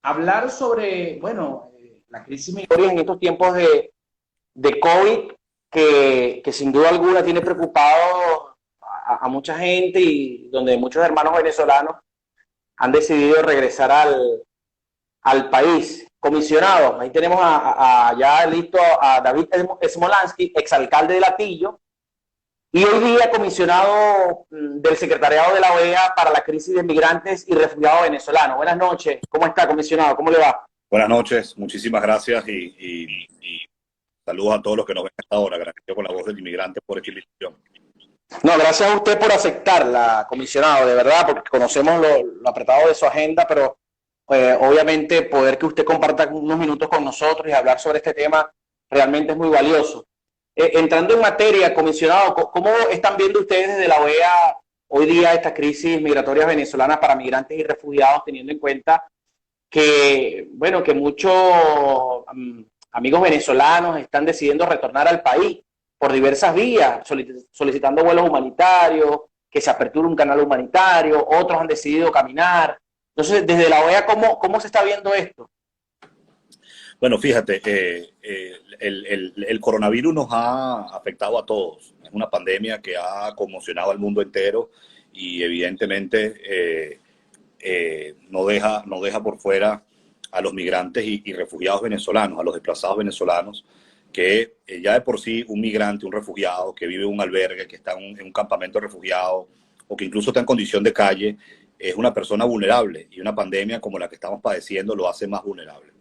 hablar sobre, bueno, la crisis migratoria en estos tiempos de COVID, que sin duda alguna tiene preocupado a mucha gente y donde muchos hermanos venezolanos han decidido regresar al país. Comisionado, ahí tenemos ya listo a David Smolansky, exalcalde de Latillo, y hoy día comisionado del Secretariado de la OEA para la crisis de migrantes y refugiados venezolanos. Buenas noches, ¿cómo está, comisionado? ¿Cómo le va? Buenas noches, muchísimas gracias y saludos a todos los que nos ven hasta ahora. Agradecido con la voz del inmigrante por esta invitación. No, gracias a usted por aceptarla, comisionado, de verdad, porque conocemos lo apretado de su agenda, pero obviamente poder que usted comparta unos minutos con nosotros y hablar sobre este tema realmente es muy valioso. Entrando en materia, comisionado, ¿cómo están viendo ustedes desde la OEA hoy día esta crisis migratoria venezolana para migrantes y refugiados, teniendo en cuenta que, bueno, que muchos amigos venezolanos están decidiendo retornar al país por diversas vías, solicitando vuelos humanitarios, que se aperture un canal humanitario, otros han decidido caminar? Entonces, desde la OEA, ¿cómo se está viendo esto? Bueno, fíjate, el coronavirus nos ha afectado a todos. Es una pandemia que ha conmocionado al mundo entero y evidentemente no deja por fuera a los migrantes y refugiados venezolanos, a los desplazados venezolanos, que ya de por sí un migrante, un refugiado que vive en un albergue, que está en un campamento de refugiados o que incluso está en condición de calle, es una persona vulnerable y una pandemia como la que estamos padeciendo lo hace más vulnerable.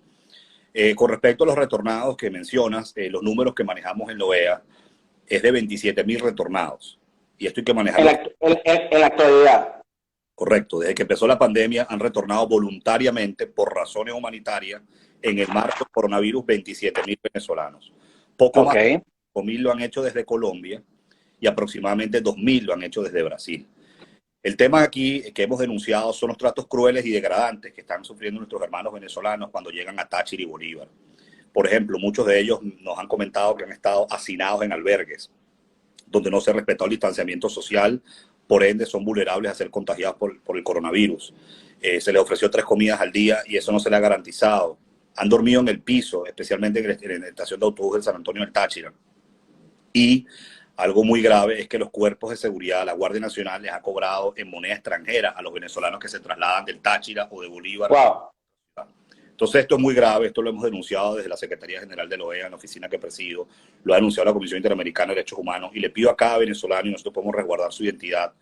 Con respecto a los retornados que mencionas, los números que manejamos en la OEA es de 27.000 retornados. Y esto hay que manejarlo. En la actualidad. Correcto. Desde que empezó la pandemia han retornado voluntariamente por razones humanitarias en el marco del coronavirus 27.000 venezolanos. Poco Ok. más de 5.000 lo han hecho desde Colombia y aproximadamente 2.000 lo han hecho desde Brasil. El tema aquí que hemos denunciado son los tratos crueles y degradantes que están sufriendo nuestros hermanos venezolanos cuando llegan a Táchira y Bolívar. Por ejemplo, muchos de ellos nos han comentado que han estado hacinados en albergues, donde no se respetó el distanciamiento social, por ende son vulnerables a ser contagiados por el coronavirus. Se les ofreció 3 comidas al día y eso no se les ha garantizado. Han dormido en el piso, especialmente en la estación de autobús del San Antonio del Táchira. Y algo muy grave es que los cuerpos de seguridad, la Guardia Nacional, les ha cobrado en moneda extranjera a los venezolanos que se trasladan del Táchira o de Bolívar. Wow. Entonces esto es muy grave, esto lo hemos denunciado desde la Secretaría General de la OEA, en la oficina que presido, lo ha denunciado la Comisión Interamericana de Derechos Humanos y le pido a cada venezolano, y nosotros podemos resguardar su identidad,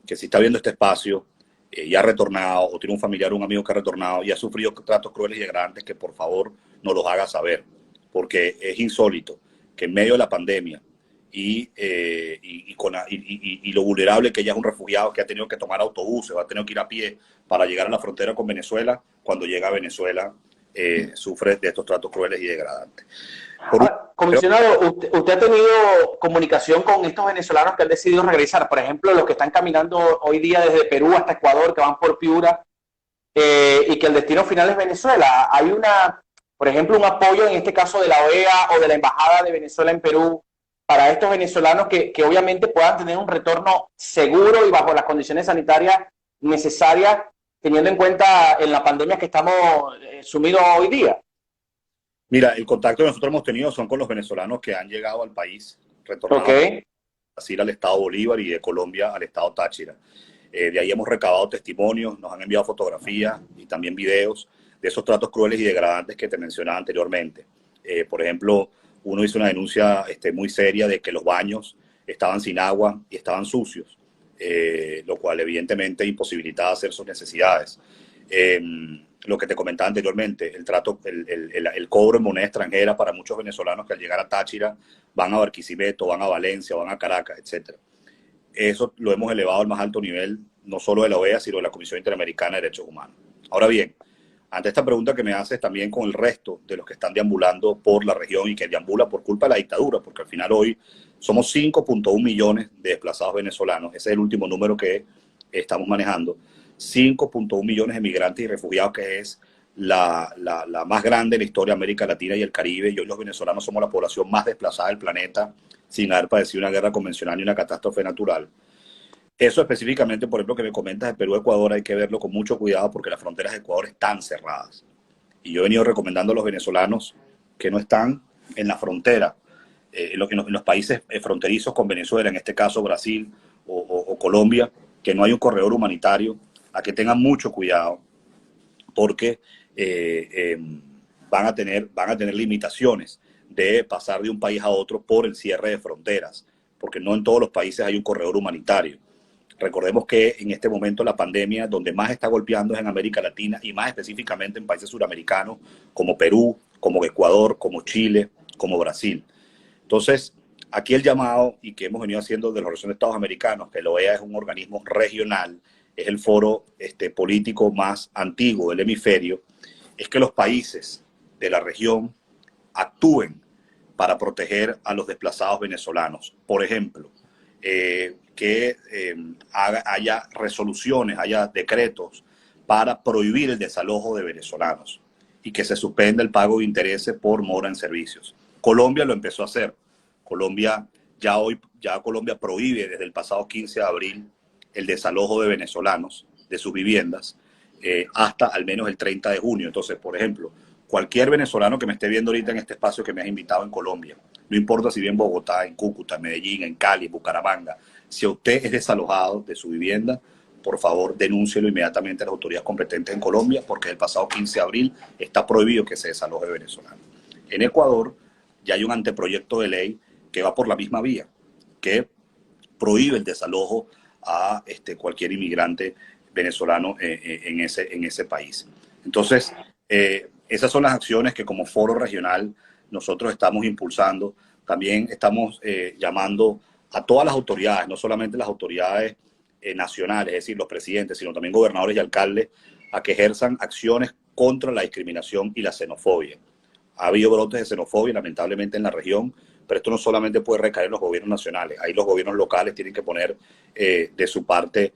que si está viendo este espacio y ha retornado o tiene un familiar o un amigo que ha retornado y ha sufrido tratos crueles y degradantes, que por favor nos los haga saber, porque es insólito que en medio de la pandemia y lo vulnerable que ella es un refugiado que ha tenido que tomar autobuses, va a tener que ir a pie para llegar a la frontera con Venezuela, cuando llega a Venezuela sufre de estos tratos crueles y degradantes. Por un, Ahora, comisionado, usted ha tenido comunicación con estos venezolanos que han decidido regresar, por ejemplo, los que están caminando hoy día desde Perú hasta Ecuador, que van por Piura, y que el destino final es Venezuela. Hay por ejemplo, un apoyo en este caso de la OEA o de la Embajada de Venezuela en Perú para estos venezolanos que obviamente puedan tener un retorno seguro y bajo las condiciones sanitarias necesarias, teniendo en cuenta en la pandemia que estamos sumidos hoy día. Mira, el contacto que nosotros hemos tenido son con los venezolanos que han llegado al país, Ok. retornados de Brasil al estado Bolívar y de Colombia al estado Táchira. De ahí hemos recabado testimonios, nos han enviado fotografías y también videos de esos tratos crueles y degradantes que te mencionaba anteriormente. Por ejemplo, uno hizo una denuncia muy seria de que los baños estaban sin agua y estaban sucios, lo cual evidentemente imposibilitaba hacer sus necesidades. Lo que te comentaba anteriormente, el cobro en moneda extranjera para muchos venezolanos que al llegar a Táchira van a Barquisimeto, van a Valencia, van a Caracas, etcétera. Eso lo hemos elevado al más alto nivel, no solo de la OEA, sino de la Comisión Interamericana de Derechos Humanos. Ahora bien, ante esta pregunta que me haces también con el resto de los que están deambulando por la región y que deambulan por culpa de la dictadura, porque al final hoy somos 5.1 millones de desplazados venezolanos, ese es el último número que estamos manejando, 5.1 millones de migrantes y refugiados, que es la más grande de la historia de América Latina y el Caribe, y hoy los venezolanos somos la población más desplazada del planeta, sin haber padecido una guerra convencional ni una catástrofe natural. Eso específicamente, por ejemplo, que me comentas de Perú-Ecuador, hay que verlo con mucho cuidado porque las fronteras de Ecuador están cerradas. Y yo he venido recomendando a los venezolanos que no están en la frontera, en los países fronterizos con Venezuela, en este caso Brasil o Colombia, que no hay un corredor humanitario, a que tengan mucho cuidado porque van a tener limitaciones de pasar de un país a otro por el cierre de fronteras, porque no en todos los países hay un corredor humanitario. Recordemos que en este momento la pandemia donde más está golpeando es en América Latina y más específicamente en países suramericanos como Perú, como Ecuador, como Chile, como Brasil. Entonces, aquí el llamado y que hemos venido haciendo de la Organización de Estados Americanos, que la OEA es un organismo regional, es el foro político más antiguo del hemisferio, es que los países de la región actúen para proteger a los desplazados venezolanos. Por ejemplo, que haya resoluciones, haya decretos para prohibir el desalojo de venezolanos y que se suspenda el pago de intereses por mora en servicios. Colombia lo empezó a hacer. Colombia Colombia prohíbe desde el pasado 15 de abril el desalojo de venezolanos de sus viviendas hasta al menos el 30 de junio. Entonces, por ejemplo, cualquier venezolano que me esté viendo ahorita en este espacio que me has invitado en Colombia, no importa si vive en Bogotá, en Cúcuta, en Medellín, en Cali, en Bucaramanga, si usted es desalojado de su vivienda, por favor denúncielo inmediatamente a las autoridades competentes en Colombia, porque el pasado 15 de abril está prohibido que se desaloje venezolano. En Ecuador ya hay un anteproyecto de ley que va por la misma vía, que prohíbe el desalojo a cualquier inmigrante venezolano en ese país. Entonces, esas son las acciones que como foro regional nosotros estamos impulsando. También estamos llamando a todas las autoridades, no solamente las autoridades nacionales, es decir, los presidentes, sino también gobernadores y alcaldes, a que ejerzan acciones contra la discriminación y la xenofobia. Ha habido brotes de xenofobia, lamentablemente, en la región, pero esto no solamente puede recaer en los gobiernos nacionales, ahí los gobiernos locales tienen que poner de su parte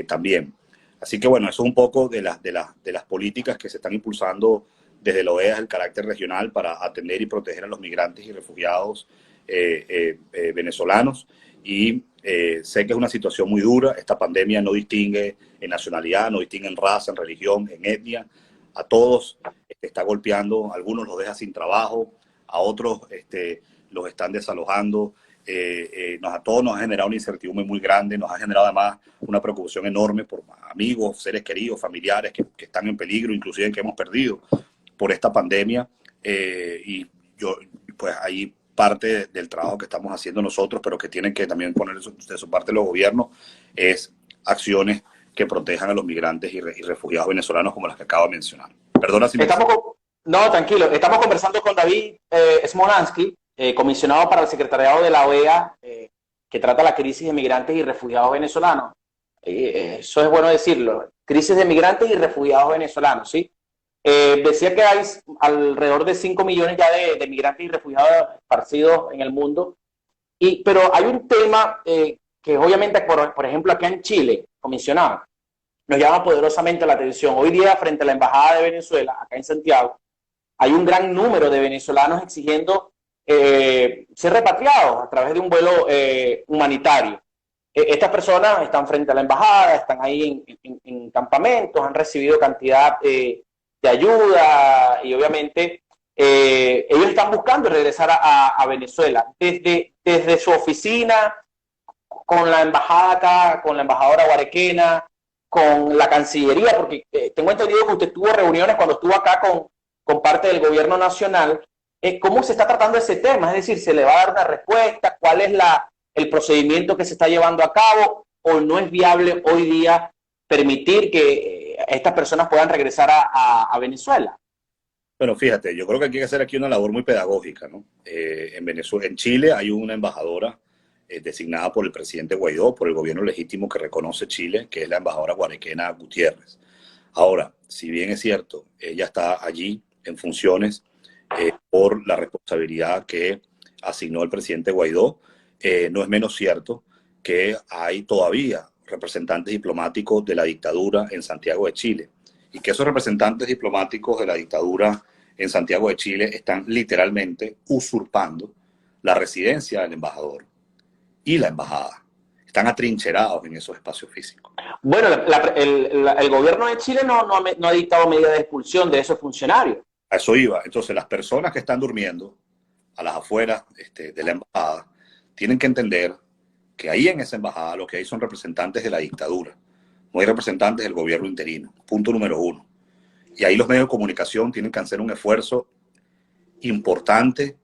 también. Así que bueno, eso es un poco de las políticas que se están impulsando desde la OEA, el carácter regional, para atender y proteger a los migrantes y refugiados venezolanos. Y sé que es una situación muy dura. Esta pandemia no distingue en nacionalidad, no distingue en raza, en religión, en etnia. A todos está golpeando, a algunos los deja sin trabajo, a otros los están desalojando. A todos nos ha generado una incertidumbre muy grande, nos ha generado además una preocupación enorme por amigos, seres queridos, familiares que están en peligro, inclusive que hemos perdido por esta pandemia. Y yo, pues ahí parte del trabajo que estamos haciendo nosotros, pero que tienen que también poner de su parte los gobiernos, es acciones que protejan a los migrantes y refugiados venezolanos como las que acabo de mencionar. Perdona si me... No, tranquilo. Estamos conversando con David Smolansky, comisionado para el secretariado de la OEA, que trata la crisis de migrantes y refugiados venezolanos. Eso es bueno decirlo. Crisis de migrantes y refugiados venezolanos, ¿sí? Decía que hay alrededor de 5 millones ya de migrantes y refugiados esparcidos en el mundo. Pero hay un tema que obviamente, por ejemplo, acá en Chile, comisionado, nos llama poderosamente la atención. Hoy día, frente a la Embajada de Venezuela, acá en Santiago, hay un gran número de venezolanos exigiendo ser repatriados a través de un vuelo humanitario. Estas personas están frente a la embajada, están ahí en campamentos, han recibido cantidad de ayuda y obviamente ellos están buscando regresar a Venezuela. Desde su oficina, con la embajada acá, con la embajadora guarequena, con la Cancillería, porque tengo entendido que usted tuvo reuniones cuando estuvo acá con parte del gobierno nacional. ¿Cómo se está tratando ese tema? Es decir, ¿se le va a dar una respuesta? ¿Cuál es el procedimiento que se está llevando a cabo? ¿O no es viable hoy día permitir que estas personas puedan regresar a Venezuela? Bueno, fíjate, yo creo que hay que hacer aquí una labor muy pedagógica, ¿no? En Venezuela, en Chile hay una embajadora designada por el presidente Guaidó, por el gobierno legítimo que reconoce Chile, que es la embajadora guarequena Gutiérrez. Ahora, si bien es cierto, ella está allí en funciones por la responsabilidad que asignó el presidente Guaidó, no es menos cierto que hay todavía representantes diplomáticos de la dictadura en Santiago de Chile y que esos representantes diplomáticos de la dictadura en Santiago de Chile están literalmente usurpando la residencia del embajador y la embajada. están atrincherados en esos espacios físicos. Bueno, el gobierno de Chile no ha dictado medidas de expulsión de esos funcionarios. A eso iba. Entonces, las personas que están durmiendo a las afueras de la embajada tienen que entender que ahí en esa embajada lo que hay son representantes de la dictadura, no hay representantes del gobierno interino. Punto número uno. Y ahí los medios de comunicación tienen que hacer un esfuerzo importante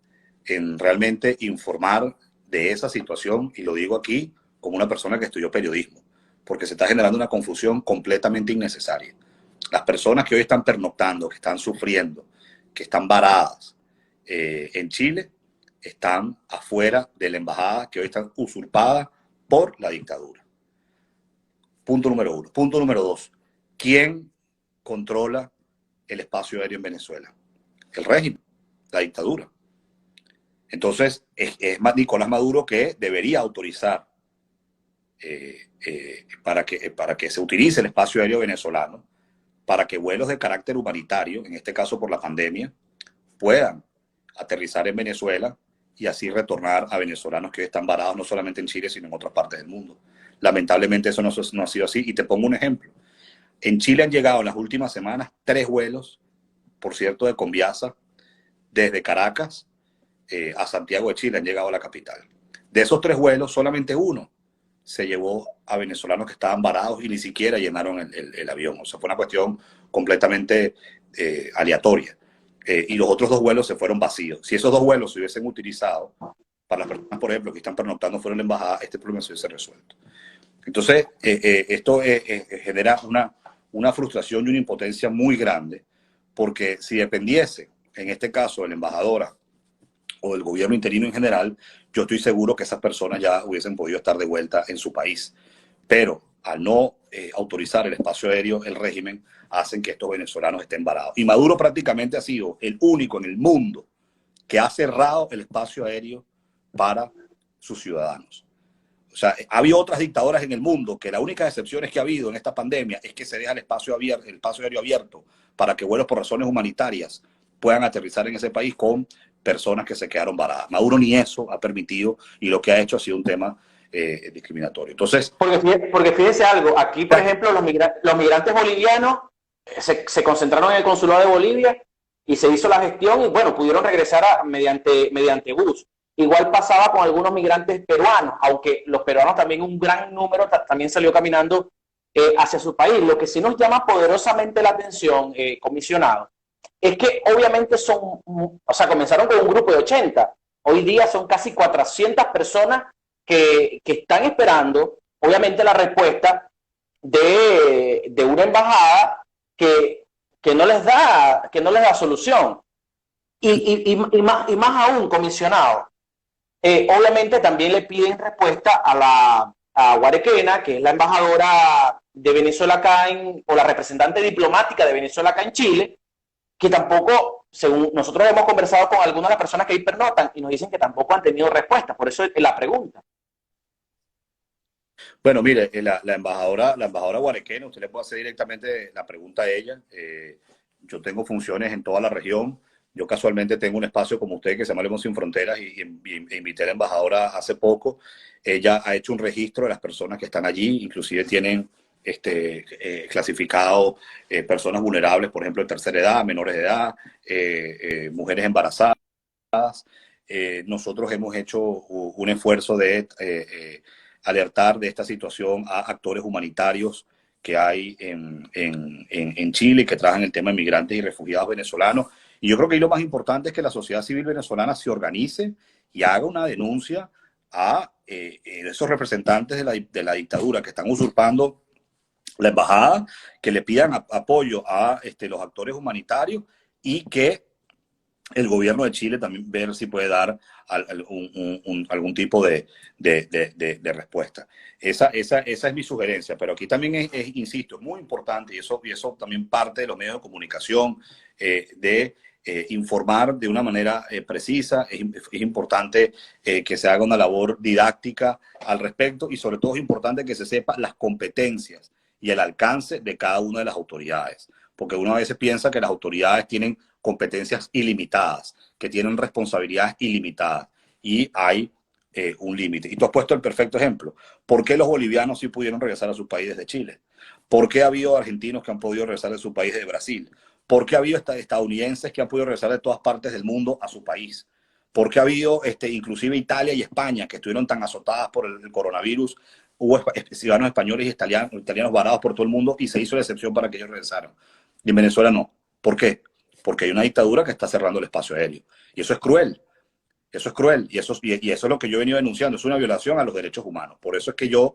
en realmente informar de esa situación, y lo digo aquí como una persona que estudió periodismo, porque se está generando una confusión completamente innecesaria. Las personas que hoy están pernoctando, que están sufriendo, que están varadas en Chile, están afuera de la embajada, que hoy están usurpadas por la dictadura. Punto número uno. Punto número dos. ¿Quién controla el espacio aéreo en Venezuela? El régimen, la dictadura. Entonces, es Nicolás Maduro que debería autorizar para que se utilice el espacio aéreo venezolano, para que vuelos de carácter humanitario, en este caso por la pandemia, puedan aterrizar en Venezuela y así retornar a venezolanos que están varados no solamente en Chile, sino en otras partes del mundo. Lamentablemente eso no ha sido así. Y te pongo un ejemplo. En Chile han llegado en las últimas semanas 3 vuelos, por cierto, de Conviasa, desde Caracas a Santiago de Chile, han llegado a la capital. De esos 3 vuelos, solamente uno se llevó a venezolanos que estaban varados y ni siquiera llenaron el avión. O sea, fue una cuestión completamente aleatoria. Y los otros 2 vuelos se fueron vacíos. Si esos 2 vuelos se hubiesen utilizado para las personas, por ejemplo, que están pernoctando fuera de la embajada, este problema se hubiese resuelto. Entonces, esto genera una frustración y una impotencia muy grande, porque si dependiese, en este caso, de la embajadora o del gobierno interino en general, yo estoy seguro que esas personas ya hubiesen podido estar de vuelta en su país. Pero al no autorizar el espacio aéreo, el régimen hacen que estos venezolanos estén varados. Y Maduro prácticamente ha sido el único en el mundo que ha cerrado el espacio aéreo para sus ciudadanos. O sea, ha habido otras dictaduras en el mundo que la única excepción que ha habido en esta pandemia es que se deja el espacio aéreo abierto para que vuelos por razones humanitarias puedan aterrizar en ese país con personas que se quedaron varadas. Maduro ni eso ha permitido, y lo que ha hecho ha sido un tema discriminatorio. Entonces, porque fíjese algo, aquí por ejemplo los migrantes bolivianos se concentraron en el consulado de Bolivia y se hizo la gestión y bueno, pudieron regresar mediante bus. Igual pasaba con algunos migrantes peruanos, aunque los peruanos también un gran número también salió caminando hacia su país. Lo que sí nos llama poderosamente la atención, comisionado, es que obviamente comenzaron con un grupo de 80. Hoy día son casi 400 personas que están esperando, obviamente, la respuesta de una embajada que no les da solución. Y más aún, comisionado, obviamente también le piden respuesta a Guarequena, que es la embajadora de Venezuela acá o la representante diplomática de Venezuela acá en Chile, que tampoco, según nosotros hemos conversado con algunas de las personas que ahí pernotan y nos dicen que tampoco han tenido respuesta. Por eso es la pregunta. bueno, mire, la embajadora Guarequena, usted le puede hacer directamente la pregunta a ella. Yo tengo funciones en toda la región. Yo casualmente tengo un espacio como usted que se llama Leemos Sin Fronteras y invité a la embajadora hace poco. Ella ha hecho un registro de las personas que están allí, inclusive tienen clasificado personas vulnerables, por ejemplo, de tercera edad, menores de edad, mujeres embarazadas. Nosotros hemos hecho un esfuerzo de alertar de esta situación a actores humanitarios que hay en Chile, que trabajan el tema de migrantes y refugiados venezolanos. Y yo creo que ahí lo más importante es que la sociedad civil venezolana se organice y haga una denuncia a esos representantes de la dictadura que están usurpando la embajada, que le pidan apoyo a los actores humanitarios y que el gobierno de Chile también ver si puede dar algún tipo de respuesta. Esa es mi sugerencia, pero aquí también insisto, muy importante, y eso también parte de los medios de comunicación, informar de una manera precisa. Es importante que se haga una labor didáctica al respecto, y sobre todo es importante que se sepa las competencias y el alcance de cada una de las autoridades, porque uno a veces piensa que las autoridades tienen competencias ilimitadas, que tienen responsabilidades ilimitadas, y hay un límite. Y tú has puesto el perfecto ejemplo. ¿Por qué los bolivianos sí pudieron regresar a sus países de Chile? ¿Por qué ha habido argentinos que han podido regresar de su país de Brasil? ¿Por qué ha habido estadounidenses que han podido regresar de todas partes del mundo a su país? ¿Por qué ha habido inclusive Italia y España, que estuvieron tan azotadas por el coronavirus? Hubo ciudadanos españoles y italianos varados por todo el mundo y se hizo la excepción para que ellos regresaran. Y en Venezuela no. ¿Por qué? Porque hay una dictadura que está cerrando el espacio aéreo. Y eso es cruel. Eso es cruel y eso es lo que yo he venido denunciando. Es una violación a los derechos humanos. Por eso es que yo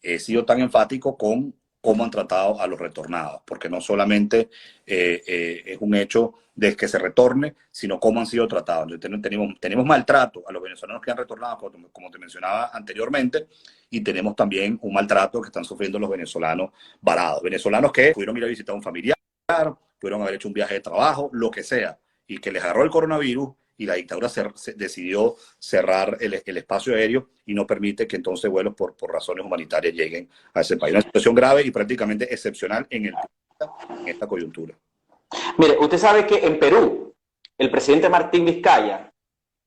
he sido tan enfático con cómo han tratado a los retornados, porque no solamente es un hecho de que se retorne, sino cómo han sido tratados. Tenemos maltrato a los venezolanos que han retornado, como te mencionaba anteriormente, y tenemos también un maltrato que están sufriendo los venezolanos varados. Venezolanos que pudieron ir a visitar a un familiar, pudieron haber hecho un viaje de trabajo, lo que sea, y que les agarró el coronavirus y la dictadura decidió cerrar el espacio aéreo y no permite que entonces vuelos por razones humanitarias lleguen a ese país. Una situación grave y prácticamente excepcional en esta coyuntura. Mire, usted sabe que en Perú, el presidente Martín Vizcarra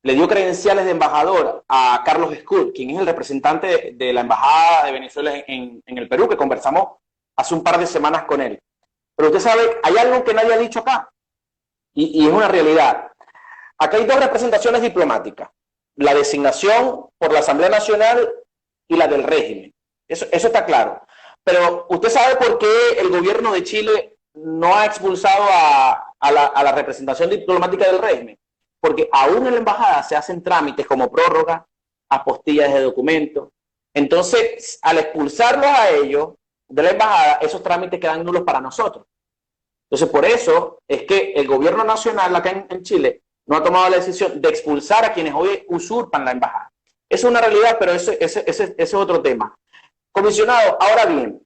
le dio credenciales de embajador a Carlos Escud, quien es el representante de la Embajada de Venezuela en el Perú, que conversamos hace un par de semanas con él. Pero usted sabe, hay algo que nadie ha dicho acá, y es una realidad. Acá hay dos representaciones diplomáticas, la designación por la Asamblea Nacional y la del régimen. Eso está claro. Pero ¿usted sabe por qué el gobierno de Chile no ha expulsado a la representación diplomática del régimen? Porque aún en la embajada se hacen trámites como prórroga, apostillas de documentos. Entonces, al expulsarlos a ellos de la embajada, esos trámites quedan nulos para nosotros. Entonces, por eso es que el gobierno nacional acá en Chile no ha tomado la decisión de expulsar a quienes hoy usurpan la embajada. Eso es una realidad, pero ese es otro tema. Comisionado, ahora bien,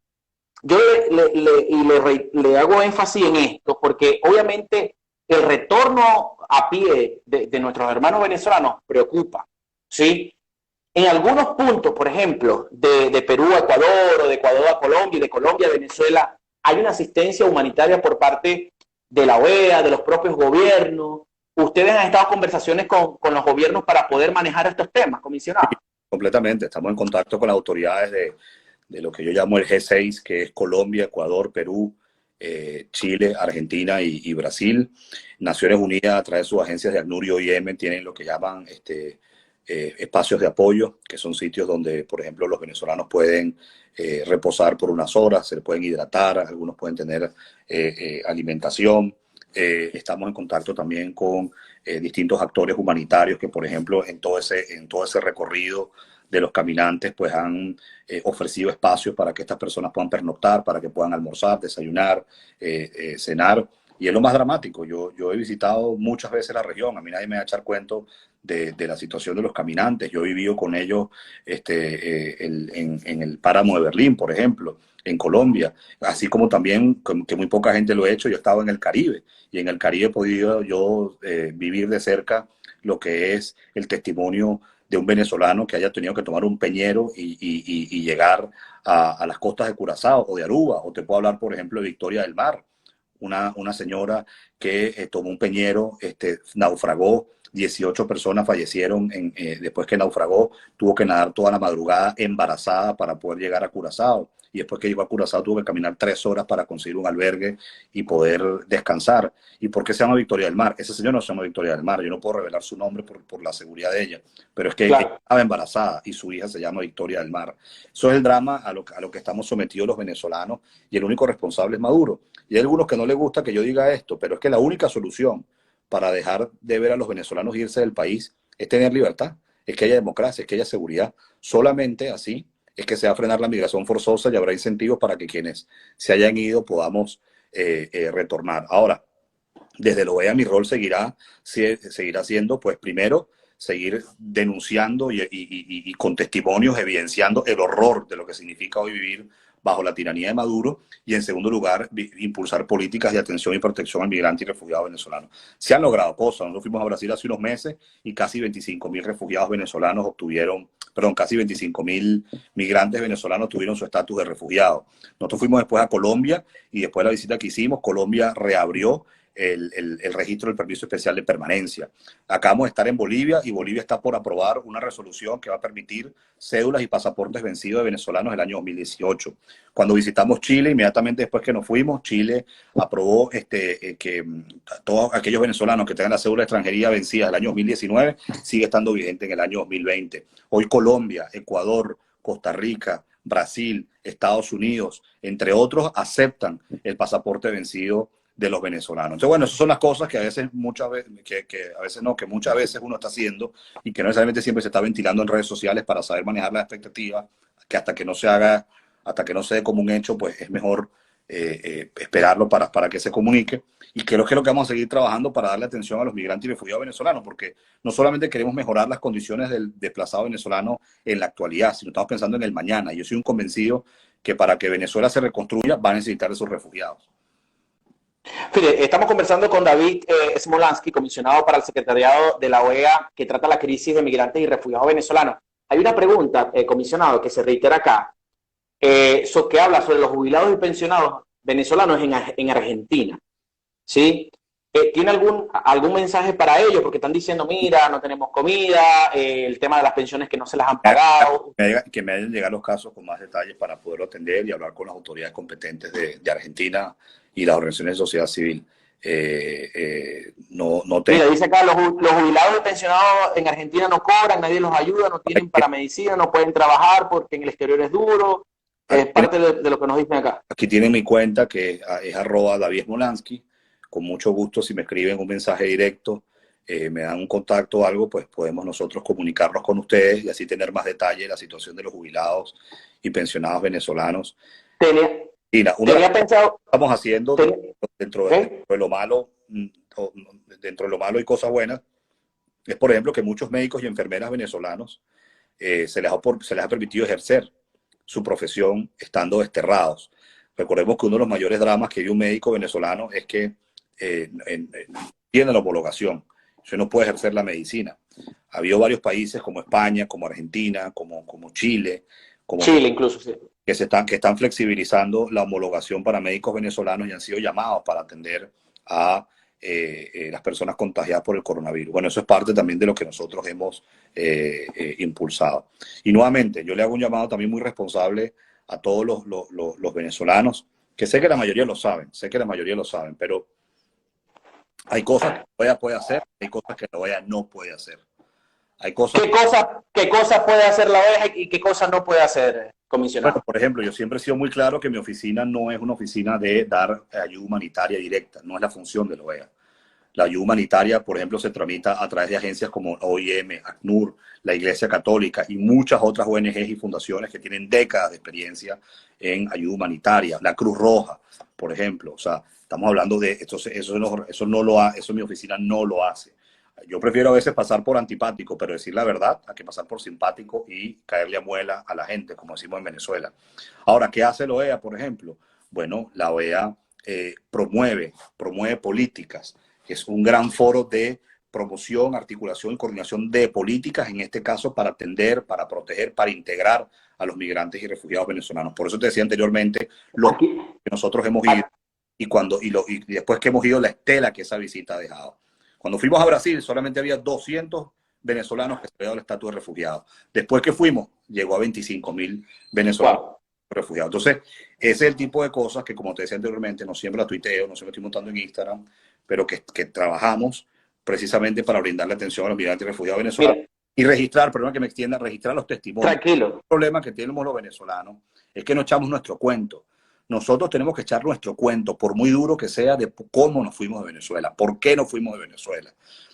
yo le hago énfasis en esto porque obviamente el retorno a pie de nuestros hermanos venezolanos preocupa, ¿sí? En algunos puntos, por ejemplo, de Perú a Ecuador o de Ecuador a Colombia y de Colombia a Venezuela, hay una asistencia humanitaria por parte de la OEA, de los propios gobiernos. ¿Ustedes han estado en conversaciones con los gobiernos para poder manejar estos temas, comisionado? Sí, completamente. Estamos en contacto con las autoridades de lo que yo llamo el G6, que es Colombia, Ecuador, Perú, Chile, Argentina y Brasil. Naciones Unidas, a través de sus agencias de ACNUR y OIM, tienen lo que llaman espacios de apoyo, que son sitios donde, por ejemplo, los venezolanos pueden reposar por unas horas, se pueden hidratar, algunos pueden tener alimentación. Estamos en contacto también con distintos actores humanitarios que, por ejemplo, en todo ese recorrido de los caminantes, pues han ofrecido espacios para que estas personas puedan pernoctar, para que puedan almorzar, desayunar, cenar. Y es lo más dramático. Yo he visitado muchas veces la región. A mí nadie me va a echar cuento de la situación de los caminantes. Yo he vivido con ellos en el páramo de Berlín, por ejemplo, en Colombia, así como también, que muy poca gente lo ha hecho, yo he estado en el Caribe, y en el Caribe he podido yo vivir de cerca lo que es el testimonio de un venezolano que haya tenido que tomar un peñero y llegar a las costas de Curazao o de Aruba. O te puedo hablar, por ejemplo, de Victoria del Mar, una señora que tomó un peñero, naufragó, 18 personas fallecieron después que naufragó, tuvo que nadar toda la madrugada embarazada para poder llegar a Curazao. Y después que llegó a Curazao tuvo que caminar 3 horas para conseguir un albergue y poder descansar. ¿Y por qué se llama Victoria del Mar? Ese señor no se llama Victoria del Mar, yo no puedo revelar su nombre por la seguridad de ella, pero es que Claro. ella estaba embarazada y su hija se llama Victoria del Mar. Eso es el drama a lo que estamos sometidos los venezolanos, y el único responsable es Maduro. Y hay algunos que no les gusta que yo diga esto, pero es que la única solución para dejar de ver a los venezolanos irse del país es tener libertad, es que haya democracia, es que haya seguridad. Solamente así es que se va a frenar la migración forzosa y habrá incentivos para que quienes se hayan ido podamos retornar. Ahora, desde la OEA mi rol seguirá siendo, pues primero, seguir denunciando y con testimonios evidenciando el horror de lo que significa hoy vivir bajo la tiranía de Maduro, y en segundo lugar, impulsar políticas de atención y protección al migrante y refugiado venezolano. Se han logrado cosas. Nosotros fuimos a Brasil hace unos meses y casi 25.000 refugiados venezolanos casi 25.000 migrantes venezolanos tuvieron su estatus de refugiado. Nosotros fuimos después a Colombia, y después de la visita que hicimos, Colombia reabrió el registro del permiso especial de permanencia. Acabamos de estar en Bolivia y Bolivia está por aprobar una resolución que va a permitir cédulas y pasaportes vencidos de venezolanos del año 2018. Cuando visitamos Chile, inmediatamente después que nos fuimos, Chile aprobó que todos aquellos venezolanos que tengan la cédula de extranjería vencida del año 2019 sigue estando vigente en el año 2020. Hoy Colombia, Ecuador, Costa Rica, Brasil, Estados Unidos, entre otros, aceptan el pasaporte vencido de los venezolanos. Entonces, bueno, esas son las cosas que a veces, muchas veces, que muchas veces uno está haciendo y que no necesariamente siempre se está ventilando en redes sociales para saber manejar las expectativas, que hasta que no se haga, hasta que no se dé como un hecho, pues es mejor esperarlo para que se comunique. Y creo que es lo que vamos a seguir trabajando para darle atención a los migrantes y refugiados venezolanos, porque no solamente queremos mejorar las condiciones del desplazado venezolano en la actualidad, sino estamos pensando en el mañana. Yo soy un convencido que para que Venezuela se reconstruya va a necesitar de sus refugiados. Fíjate, estamos conversando con David Smolansky, comisionado para el Secretariado de la OEA, que trata la crisis de migrantes y refugiados venezolanos. Hay una pregunta, comisionado, que se reitera acá, que habla sobre los jubilados y pensionados venezolanos en Argentina. ¿Sí? ¿Tiene algún mensaje para ellos? Porque están diciendo, mira, no tenemos comida, el tema de las pensiones que no se las han pagado. Que me hayan llegado los casos con más detalles para poderlo atender y hablar con las autoridades competentes de Argentina y las organizaciones de sociedad civil. Mira, dice acá, los jubilados y pensionados en Argentina no cobran, nadie los ayuda, no tienen para medicina, no pueden trabajar porque en el exterior es duro. Es parte de lo que nos dicen acá. Aquí tienen mi cuenta, que es @David Smolansky. Con mucho gusto, si me escriben un mensaje directo, me dan un contacto o algo, pues podemos nosotros comunicarnos con ustedes y así tener más detalle de la situación de los jubilados y pensionados venezolanos. Tenía pensado... Estamos haciendo dentro de lo malo, dentro de lo malo y cosas buenas, es por ejemplo que muchos médicos y enfermeras venezolanos se les ha permitido ejercer su profesión estando desterrados. Recordemos que uno de los mayores dramas que vive un médico venezolano es que tiene la homologación, se no puede ejercer la medicina. Ha habido varios países como España, como Argentina, como Chile, incluso, sí, que están flexibilizando la homologación para médicos venezolanos y han sido llamados para atender a las personas contagiadas por el coronavirus. Bueno, eso es parte también de lo que nosotros hemos impulsado. Y nuevamente, yo le hago un llamado también muy responsable a todos los venezolanos, que sé que la mayoría lo saben, pero hay cosas que la OEA puede hacer, hay cosas que la OEA no puede hacer. Hay cosas ¿Qué cosa puede hacer la OEA y qué cosa no puede hacer, comisionado? Bueno, por ejemplo, yo siempre he sido muy claro que mi oficina no es una oficina de dar ayuda humanitaria directa, no es la función de la OEA. La ayuda humanitaria, por ejemplo, se tramita a través de agencias como OIM, ACNUR, la Iglesia Católica y muchas otras ONGs y fundaciones que tienen décadas de experiencia en ayuda humanitaria. La Cruz Roja, por ejemplo. O sea, estamos hablando de eso mi oficina no lo hace. Yo prefiero a veces pasar por antipático, pero decir la verdad, a que pasar por simpático y caerle a muela a la gente, como decimos en Venezuela. Ahora, ¿qué hace la OEA, por ejemplo? Bueno, la OEA promueve políticas. Es un gran foro de promoción, articulación y coordinación de políticas, en este caso para atender, para proteger, para integrar a los migrantes y refugiados venezolanos. Por eso te decía anteriormente lo que nosotros hemos ido y después que hemos ido, la estela que esa visita ha dejado. Cuando fuimos a Brasil solamente había 200 venezolanos que se habían dado el estatus de refugiados. Después que fuimos, llegó a 25.000 venezolanos refugiados. Entonces, ese es el tipo de cosas que, como te decía anteriormente, no siempre la tuiteo, no siempre estoy montando en Instagram, pero que trabajamos precisamente para brindarle atención a los migrantes y refugiados venezolanos. Y registrar, perdón que me extienda, registrar los testimonios. Tranquilo. El problema que tenemos los venezolanos es que no echamos nuestro cuento. Nosotros tenemos que echar nuestro cuento, por muy duro que sea, de cómo nos fuimos de Venezuela, por qué nos fuimos de Venezuela.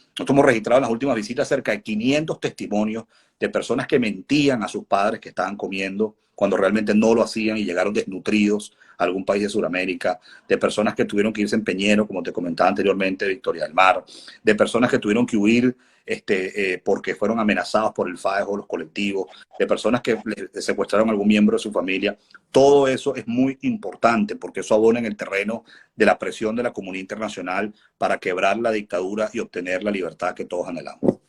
Nosotros hemos registrado en las últimas visitas cerca de 500 testimonios de personas que mentían a sus padres que estaban comiendo cuando realmente no lo hacían y llegaron desnutridos a algún país de Sudamérica, de personas que tuvieron que irse en Peñero, como te comentaba anteriormente, Victoria del Mar, de personas que tuvieron que huir porque fueron amenazados por el FAES o los colectivos, de personas que les secuestraron a algún miembro de su familia. Todo eso es muy importante porque eso abona en el terreno de la presión de la comunidad internacional para quebrar la dictadura y obtener la libertad que todos anhelamos.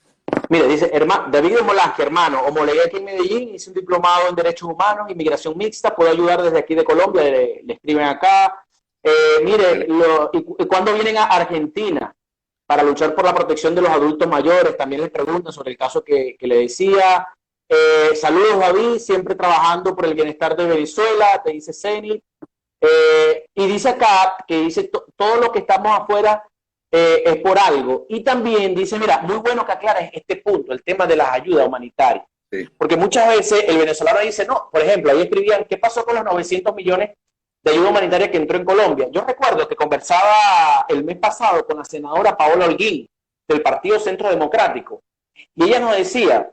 Mira, dice David Smolansky, hermano, homologué aquí en Medellín, hice un diplomado en Derechos Humanos, Inmigración Mixta, puedo ayudar desde aquí de Colombia, le escriben acá. Mire, ¿y cuándo vienen a Argentina para luchar por la protección de los adultos mayores? También les preguntan sobre el caso que le decía. Saludos, David, siempre trabajando por el bienestar de Venezuela, te dice Ceni. Y dice acá que dice todo lo que estamos afuera es por algo. Y también dice, mira, muy bueno que aclares este punto, el tema de las ayudas humanitarias. Sí. Porque muchas veces el venezolano dice, no, por ejemplo, ahí escribían, ¿qué pasó con los 900 millones de ayuda humanitaria que entró en Colombia? Yo recuerdo que conversaba el mes pasado con la senadora Paola Holguín, del Partido Centro Democrático, y ella nos decía,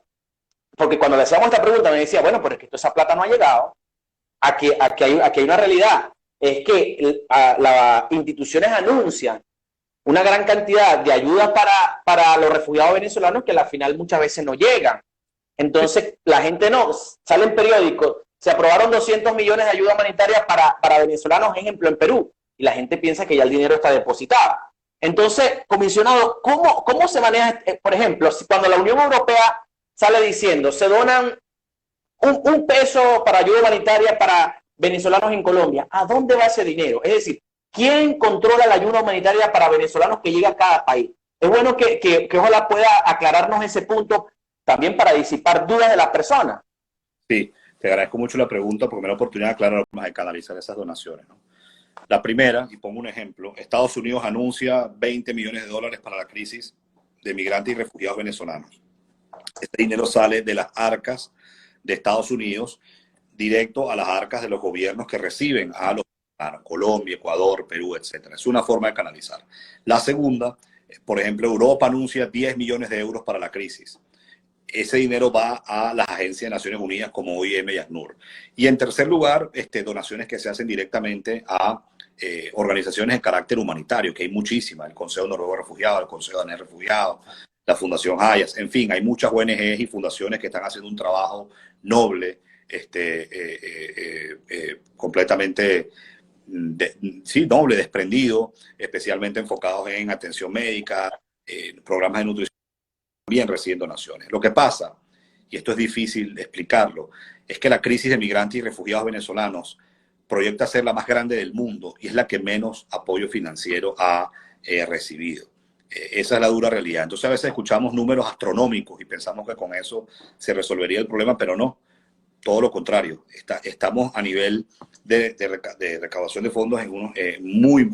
porque cuando le hacíamos esta pregunta me decía, bueno, pero es que toda esa plata no ha llegado, aquí hay una realidad, es que las instituciones anuncian una gran cantidad de ayuda para los refugiados venezolanos que al final muchas veces no llegan. Entonces, la gente no, sale en periódicos, se aprobaron 200 millones de ayuda humanitaria para venezolanos, ejemplo, en Perú, y la gente piensa que ya el dinero está depositado. Entonces, comisionado, ¿cómo se maneja, por ejemplo, si cuando la Unión Europea sale diciendo, se donan un peso para ayuda humanitaria para venezolanos en Colombia, ¿a dónde va ese dinero? Es decir, ¿quién controla la ayuda humanitaria para venezolanos que llega a cada país? Es bueno que ojalá pueda aclararnos ese punto también para disipar dudas de las personas. Sí, te agradezco mucho la pregunta porque me da la oportunidad de aclarar más de canalizar esas donaciones, ¿no? La primera, y pongo un ejemplo, Estados Unidos anuncia 20 millones de dólares para la crisis de migrantes y refugiados venezolanos. Este dinero sale de las arcas de Estados Unidos directo a las arcas de los gobiernos que reciben a los venezolanos, Colombia, Ecuador, Perú, etc. Es una forma de canalizar. La segunda, por ejemplo, Europa anuncia 10 millones de euros para la crisis. Ese dinero va a las agencias de Naciones Unidas como OIM y ACNUR. Y en tercer lugar, donaciones que se hacen directamente a organizaciones de carácter humanitario, que hay muchísimas, el Consejo Noruego de Refugiados, el Consejo Danés de Refugiados, la Fundación Hayas, en fin, hay muchas ONGs y fundaciones que están haciendo un trabajo noble, completamente noble, desprendido, especialmente enfocados en atención médica, programas de nutrición, también reciben donaciones. Lo que pasa, y esto es difícil de explicarlo, es que la crisis de migrantes y refugiados venezolanos proyecta ser la más grande del mundo y es la que menos apoyo financiero ha recibido. Esa es la dura realidad. Entonces a veces escuchamos números astronómicos y pensamos que con eso se resolvería el problema, pero no. Todo lo contrario. Estamos a nivel de recaudación de fondos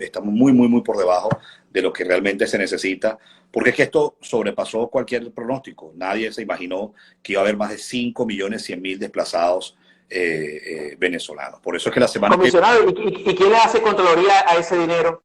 estamos muy por debajo de lo que realmente se necesita, porque es que esto sobrepasó cualquier pronóstico. Nadie se imaginó que iba a haber más de 5.100.000 desplazados venezolanos. Por eso es que la semana Comisionado, ¿y quién le hace contraloría a ese dinero?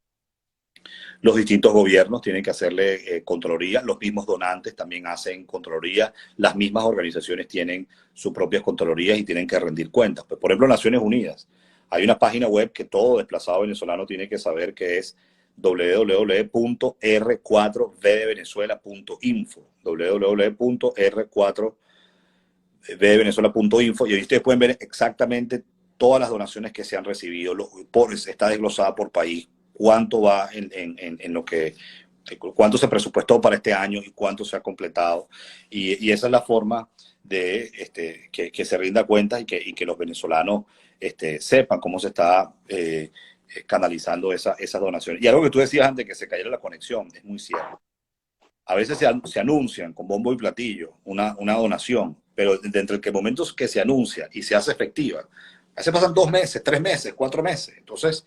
Los distintos gobiernos tienen que hacerle contraloría, los mismos donantes también hacen contraloría, las mismas organizaciones tienen sus propias contralorías y tienen que rendir cuentas. Pues, por ejemplo, Naciones Unidas, hay una página web que todo desplazado venezolano tiene que saber, que es www.r4vdevenezuela.info, www.r4vdevenezuela.info, y ahí ustedes pueden ver exactamente todas las donaciones que se han recibido, está desglosada por país, cuánto va en lo que, cuánto se presupuestó para este año y cuánto se ha completado. Y esa es la forma de que se rinda cuentas y que los venezolanos sepan cómo se está canalizando esas donaciones. Y algo que tú decías antes, que se cayera la conexión, es muy cierto. A veces se anuncian con bombo y platillo una donación, pero entre el momento que se anuncia y se hace efectiva, a veces pasan 2 meses, 3 meses, 4 meses. Entonces,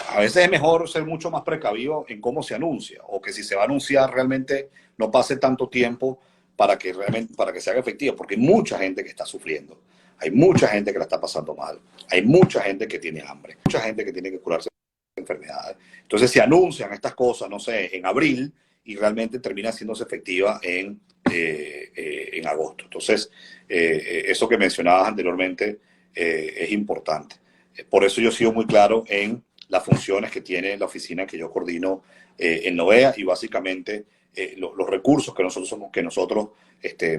a veces es mejor ser mucho más precavido en cómo se anuncia, o que si se va a anunciar realmente no pase tanto tiempo para que se haga efectivo, porque hay mucha gente que está sufriendo, hay mucha gente que la está pasando mal, hay mucha gente que tiene hambre, mucha gente que tiene que curarse de enfermedades. Entonces se anuncian estas cosas, no sé, en abril, y realmente termina haciéndose efectiva en agosto. Entonces, eso que mencionabas anteriormente es importante. Por eso yo he sido muy claro en las funciones que tiene la oficina que yo coordino en Novea, y básicamente los recursos que nosotros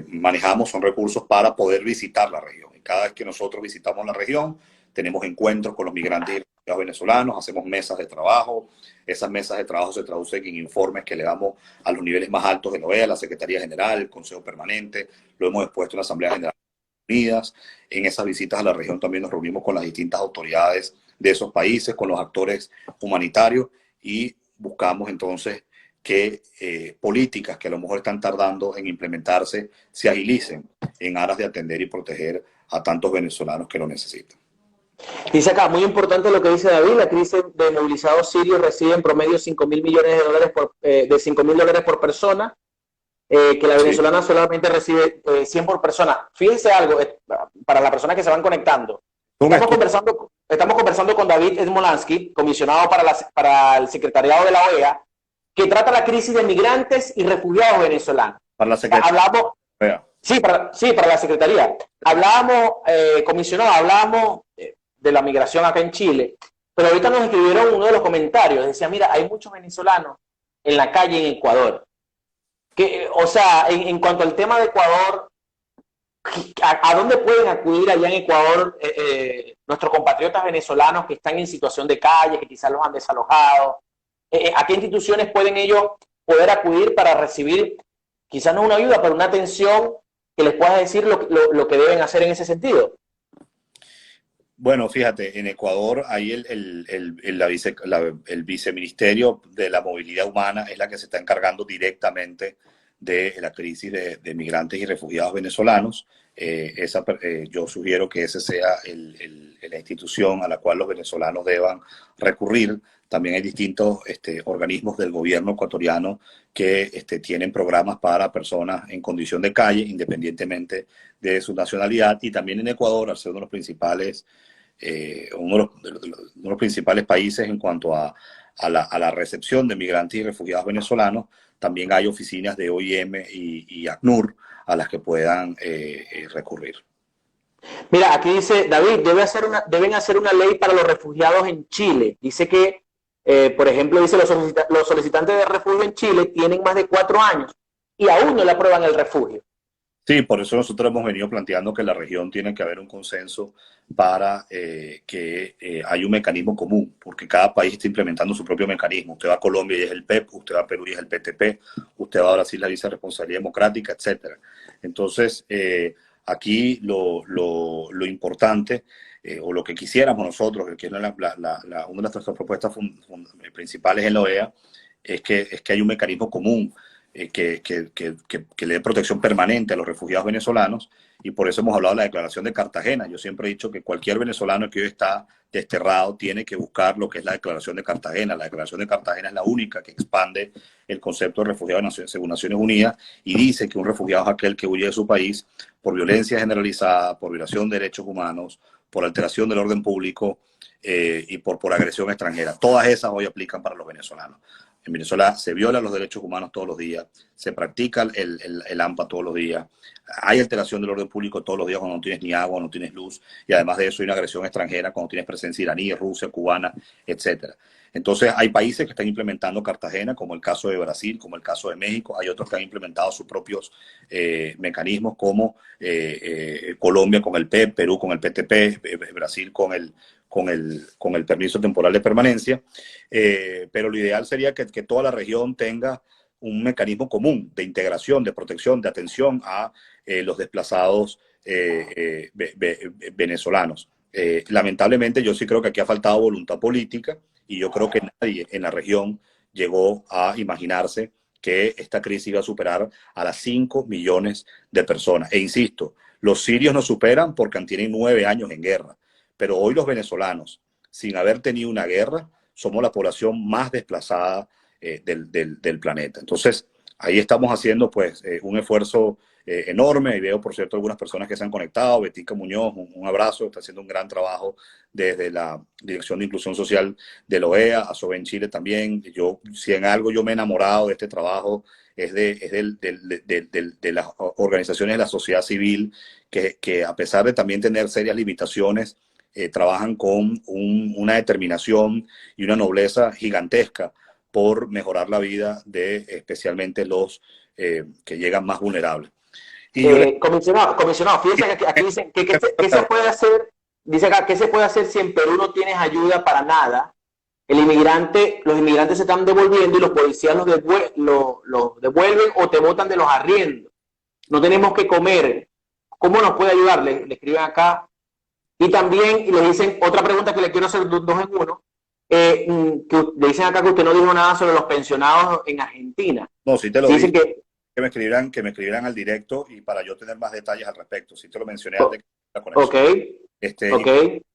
manejamos son recursos para poder visitar la región. Y cada vez que nosotros visitamos la región, tenemos encuentros con los migrantes y refugiados venezolanos, hacemos mesas de trabajo. Esas mesas de trabajo se traducen en informes que le damos a los niveles más altos de Novea, la Secretaría General, el Consejo Permanente, lo hemos expuesto en la Asamblea General de Naciones Unidas. En esas visitas a la región también nos reunimos con las distintas autoridades de esos países, con los actores humanitarios, y buscamos entonces que políticas que a lo mejor están tardando en implementarse se agilicen en aras de atender y proteger a tantos venezolanos que lo necesitan. Dice acá, muy importante lo que dice David, la crisis de movilizados sirios recibe en promedio $5.000 millones de $5.000 por persona, que la venezolana solamente recibe 100 por persona. Fíjense algo, para las personas que se van conectando. Estamos conversando con David Smolansky, comisionado para el secretariado de la OEA, que trata la crisis de migrantes y refugiados venezolanos. Para la Secretaría. Sí, para la Secretaría. Hablábamos de la migración acá en Chile, pero ahorita nos escribieron uno de los comentarios, decía, mira, hay muchos venezolanos en la calle en Ecuador. O sea, en cuanto al tema de Ecuador, ¿a dónde pueden acudir allá en Ecuador nuestros compatriotas venezolanos que están en situación de calle, que quizás los han desalojado? ¿A qué instituciones pueden ellos poder acudir para recibir, quizás no una ayuda, pero una atención que les pueda decir lo que deben hacer en ese sentido? Bueno, fíjate, en Ecuador hay el viceministerio de la movilidad humana es la que se está encargando directamente de la crisis de migrantes y refugiados venezolanos. Yo sugiero que esa sea la institución a la cual los venezolanos deban recurrir. También hay distintos organismos del gobierno ecuatoriano que tienen programas para personas en condición de calle, independientemente de su nacionalidad. Y también en Ecuador, al ser uno de los principales países en cuanto a la recepción de migrantes y refugiados venezolanos, también hay oficinas de OIM y ACNUR a las que puedan recurrir. Mira, aquí dice, David, deben hacer una ley para los refugiados en Chile. Dice que, por ejemplo, dice los solicitantes de refugio en Chile tienen más de 4 años y aún no le aprueban el refugio. Sí, por eso nosotros hemos venido planteando que en la región tiene que haber un consenso para que haya un mecanismo común, porque cada país está implementando su propio mecanismo. Usted va a Colombia y es el PEP, usted va a Perú y es el PTP, usted va a Brasil y la visa de responsabilidad democrática, etc. Entonces, aquí lo importante, o lo que quisiéramos nosotros, que es una de nuestras propuestas principales en la OEA, es que haya un mecanismo común que le dé protección permanente a los refugiados venezolanos, y por eso hemos hablado de la Declaración de Cartagena. Yo siempre he dicho que cualquier venezolano que hoy está desterrado tiene que buscar lo que es la Declaración de Cartagena. La Declaración de Cartagena es la única que expande el concepto de refugiado según Naciones Unidas, y dice que un refugiado es aquel que huye de su país por violencia generalizada, por violación de derechos humanos, por alteración del orden público y por agresión extranjera. Todas esas hoy aplican para los venezolanos. En Venezuela se violan los derechos humanos todos los días, se practica el AMPA todos los días, hay alteración del orden público todos los días cuando no tienes ni agua, no tienes luz, y además de eso hay una agresión extranjera cuando tienes presencia iraní, Rusia, cubana, etc. Entonces hay países que están implementando Cartagena, como el caso de Brasil, como el caso de México. Hay otros que han implementado sus propios mecanismos, como Colombia con el PEP, Perú con el PTP, Brasil con el permiso temporal de permanencia, pero lo ideal sería que toda la región tenga un mecanismo común de integración, de protección, de atención a los desplazados venezolanos. Lamentablemente yo sí creo que aquí ha faltado voluntad política, y yo creo que nadie en la región llegó a imaginarse que esta crisis iba a superar a las 5 millones de personas. E insisto, los sirios nos superan porque tienen 9 años en guerra. Pero hoy los venezolanos, sin haber tenido una guerra, somos la población más desplazada del planeta. Entonces, ahí estamos haciendo pues un esfuerzo enorme. Y veo, por cierto, algunas personas que se han conectado. Betica Muñoz, un abrazo, está haciendo un gran trabajo desde la Dirección de Inclusión Social de la OEA, a Soben Chile también. Si en algo yo me he enamorado de este trabajo, es de las organizaciones de la sociedad civil, que a pesar de también tener serias limitaciones, trabajan con una determinación y una nobleza gigantesca por mejorar la vida de especialmente los que llegan más vulnerables. Y comisionado, fíjense que aquí dicen que se puede hacer, dice acá, ¿qué se puede hacer si en Perú no tienes ayuda para nada? Los inmigrantes se están devolviendo y los policías los devuelven o te botan de los arriendos. No tenemos que comer. ¿Cómo nos puede ayudar? Le escriben acá. Y también le dicen, otra pregunta que le quiero hacer dos en uno, que le dicen acá que usted no dijo nada sobre los pensionados en Argentina. No, sí te lo Sí dije, dicen que me escribieran al directo y para yo tener más detalles al respecto. Sí te lo mencioné antes de la ok, conexión. ok,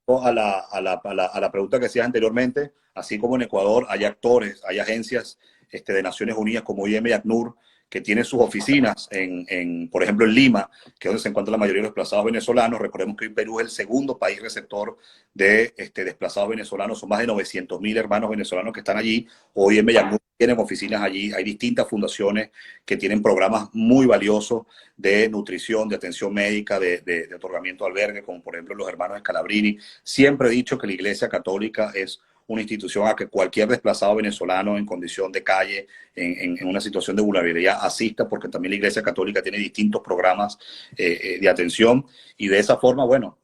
Y a la pregunta que hacías anteriormente, así como en Ecuador hay actores, hay agencias de Naciones Unidas como IM y ACNUR, que tienen sus oficinas por ejemplo, en Lima, que es donde se encuentran la mayoría de los desplazados venezolanos. Recordemos que hoy Perú es el segundo país receptor de desplazados venezolanos. Son más de 900.000 hermanos venezolanos que están allí. Hoy IM y ACNUR tienen oficinas allí. Hay distintas fundaciones que tienen programas muy valiosos de nutrición, de atención médica, de otorgamiento de albergue, como por ejemplo los hermanos Scalabrini. Siempre he dicho que la Iglesia Católica es una institución a que cualquier desplazado venezolano en condición de calle, en una situación de vulnerabilidad, asista, porque también la Iglesia Católica tiene distintos programas de atención, y de esa forma, bueno,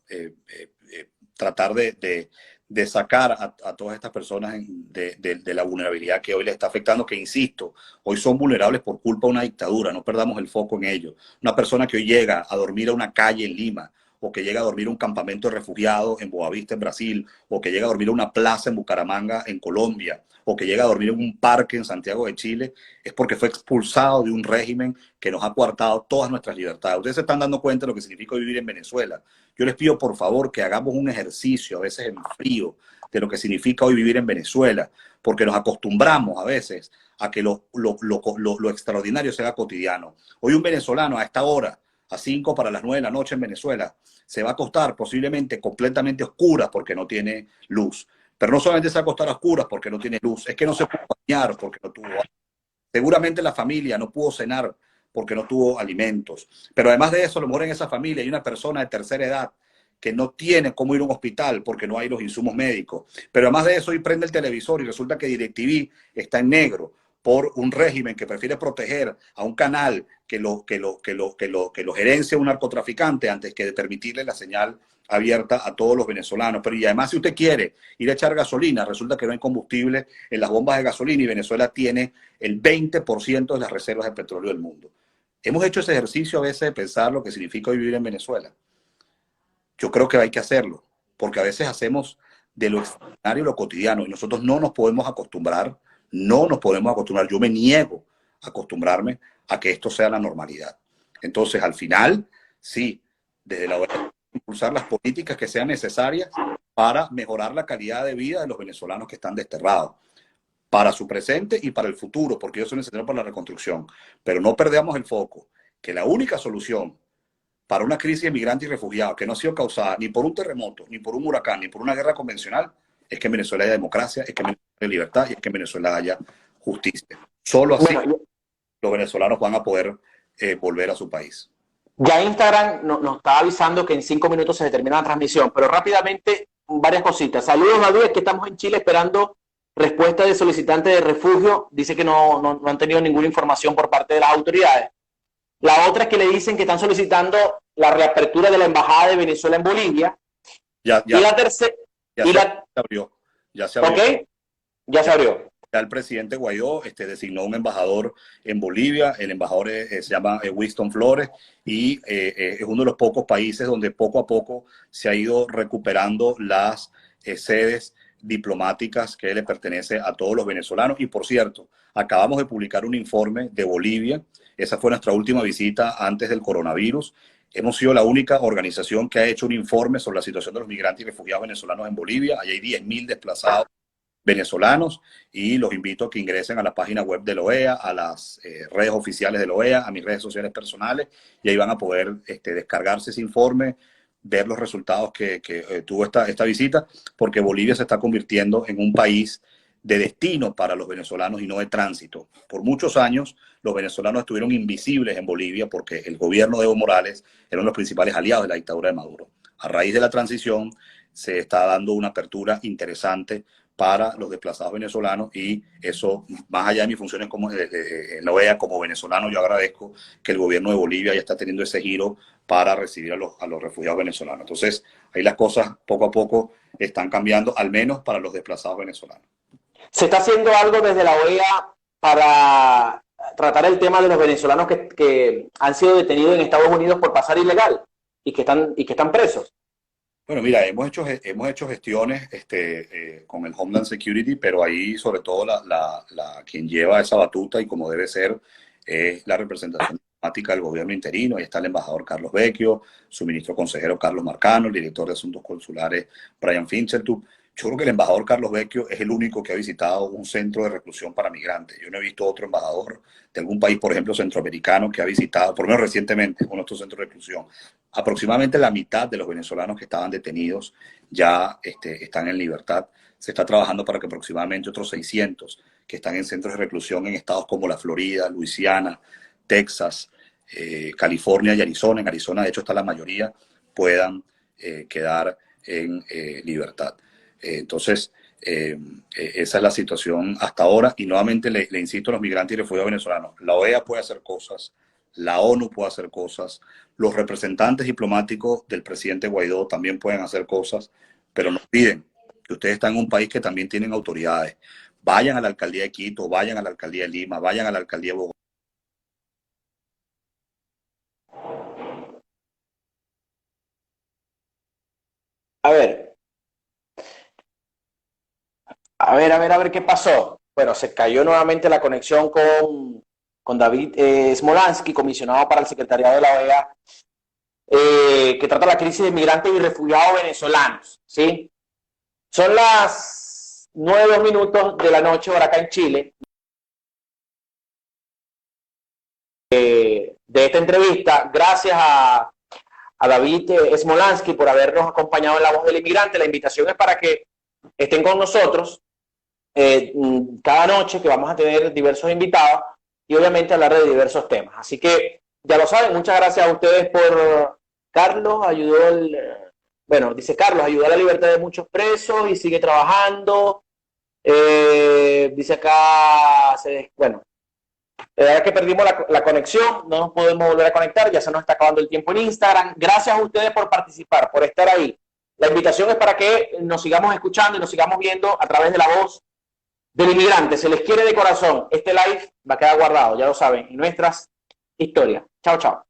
tratar de sacar a todas estas personas de la vulnerabilidad que hoy les está afectando, que insisto, hoy son vulnerables por culpa de una dictadura, no perdamos el foco en ello. Una persona que hoy llega a dormir a una calle en Lima, o que llega a dormir a un campamento de refugiados en Boavista, en Brasil, o que llega a dormir a una plaza en Bucaramanga, en Colombia, o que llega a dormir en un parque en Santiago de Chile, es porque fue expulsado de un régimen que nos ha coartado todas nuestras libertades. Ustedes se están dando cuenta de lo que significa vivir en Venezuela. Yo les pido, por favor, que hagamos un ejercicio, a veces en frío, de lo que significa hoy vivir en Venezuela, porque nos acostumbramos a veces a que lo extraordinario sea cotidiano. Hoy un venezolano a esta hora, a 5 para las 9 de la noche en Venezuela, se va a acostar posiblemente completamente oscura porque no tiene luz. Pero no solamente se va a acostar a oscuras porque no tiene luz, es que no se puede bañar porque no tuvo agua. Seguramente la familia no pudo cenar porque no tuvo alimentos. Pero además de eso, a lo mejor en esa familia hay una persona de tercera edad que no tiene cómo ir a un hospital porque no hay los insumos médicos. Pero además de eso, hoy prende el televisor y resulta que DirecTV está en negro por un régimen que prefiere proteger a un canal que lo gerencia un narcotraficante antes que de permitirle la señal abierta a todos los venezolanos. Pero y además, si usted quiere ir a echar gasolina, resulta que no hay combustible en las bombas de gasolina y Venezuela tiene el 20% de las reservas de petróleo del mundo. Hemos hecho ese ejercicio a veces de pensar lo que significa vivir en Venezuela. Yo creo que hay que hacerlo, porque a veces hacemos de lo extraordinario lo cotidiano y nosotros no nos podemos acostumbrar, no nos podemos acostumbrar. Yo me niego a acostumbrarme a que esto sea la normalidad. Entonces, al final, sí, desde la OEA, impulsar las políticas que sean necesarias para mejorar la calidad de vida de los venezolanos que están desterrados, para su presente y para el futuro, porque ellos son necesarios para la reconstrucción. Pero no perdamos el foco, que la única solución para una crisis de migrantes y refugiados que no ha sido causada ni por un terremoto, ni por un huracán, ni por una guerra convencional, es que en Venezuela haya democracia, es que en Venezuela haya libertad y es que en Venezuela haya justicia. Solo así los venezolanos van a poder volver a su país. Ya Instagram nos está avisando que en 5 minutos se termina la transmisión, pero rápidamente varias cositas. Saludos, David, que estamos en Chile esperando respuesta de solicitantes de refugio. Dice que no han tenido ninguna información por parte de las autoridades. La otra es que le dicen que están solicitando la reapertura de la embajada de Venezuela en Bolivia. Y la tercera... Ya se abrió. Ok, ya se abrió. Ya el presidente Guaidó designó un embajador en Bolivia. El embajador se llama Winston Flores y es uno de los pocos países donde poco a poco se ha ido recuperando las sedes diplomáticas que le pertenece a todos los venezolanos. Y por cierto, acabamos de publicar un informe de Bolivia. Esa fue nuestra última visita antes del coronavirus. Hemos sido la única organización que ha hecho un informe sobre la situación de los migrantes y refugiados venezolanos en Bolivia. Allí hay 10.000 desplazados venezolanos y los invito a que ingresen a la página web de la OEA, a las redes oficiales de la OEA, a mis redes sociales personales, y ahí van a poder descargarse ese informe, ver los resultados que tuvo esta visita, porque Bolivia se está convirtiendo en un país de destino para los venezolanos y no de tránsito. Por muchos años los venezolanos estuvieron invisibles en Bolivia porque el gobierno de Evo Morales era uno de los principales aliados de la dictadura de Maduro. A raíz de la transición se está dando una apertura interesante para los desplazados venezolanos y eso, más allá de mis funciones en la OEA como venezolano, yo agradezco que el gobierno de Bolivia ya está teniendo ese giro para recibir a los refugiados venezolanos. Entonces, ahí las cosas poco a poco están cambiando, al menos para los desplazados venezolanos. ¿Se está haciendo algo desde la OEA para tratar el tema de los venezolanos que han sido detenidos en Estados Unidos por pasar ilegal y que están presos? Bueno, mira, hemos hecho gestiones con el Homeland Security, pero ahí sobre todo quien lleva esa batuta y como debe ser es la representación diplomática del gobierno interino. Ahí está el embajador Carlos Vecchio, su ministro consejero Carlos Marcano, el director de Asuntos Consulares Brian Finchertup. Yo creo que el embajador Carlos Vecchio es el único que ha visitado un centro de reclusión para migrantes. Yo no he visto otro embajador de algún país, por ejemplo, centroamericano, que ha visitado, por lo menos recientemente, uno de estos centros de reclusión. Aproximadamente la mitad de los venezolanos que estaban detenidos ya están en libertad. Se está trabajando para que aproximadamente otros 600 que están en centros de reclusión en estados como la Florida, Luisiana, Texas, California y Arizona. En Arizona, de hecho, está la mayoría, puedan quedar en libertad. Entonces, esa es la situación hasta ahora. Y nuevamente le insisto a los migrantes y refugiados venezolanos, la OEA puede hacer cosas, la ONU puede hacer cosas, los representantes diplomáticos del presidente Guaidó también pueden hacer cosas, pero no olviden que ustedes están en un país que también tienen autoridades. Vayan a la alcaldía de Quito, vayan a la alcaldía de Lima, vayan a la alcaldía de Bogotá. A ver, a ver qué pasó. Bueno, se cayó nuevamente la conexión con David Smolansky, comisionado para el Secretariado de la OEA, que trata la crisis de migrantes y refugiados venezolanos, ¿sí? Son las 9:02 de la noche, hora acá en Chile, de esta entrevista. Gracias a David Smolansky por habernos acompañado en La Voz del Inmigrante. La invitación es para que estén con nosotros cada noche, que vamos a tener diversos invitados y obviamente hablar de diversos temas. Así que ya lo saben, muchas gracias a ustedes por... Carlos ayudó, bueno, dice Carlos, ayudó a la libertad de muchos presos y sigue trabajando. Dice acá, bueno, la verdad que perdimos la conexión, no nos podemos volver a conectar, ya se nos está acabando el tiempo en Instagram. Gracias a ustedes por participar, por estar ahí. La invitación es para que nos sigamos escuchando y nos sigamos viendo a través de La Voz del Inmigrante. Se les quiere de corazón. Este live va a quedar guardado, ya lo saben, en nuestras historias. Chao, chao.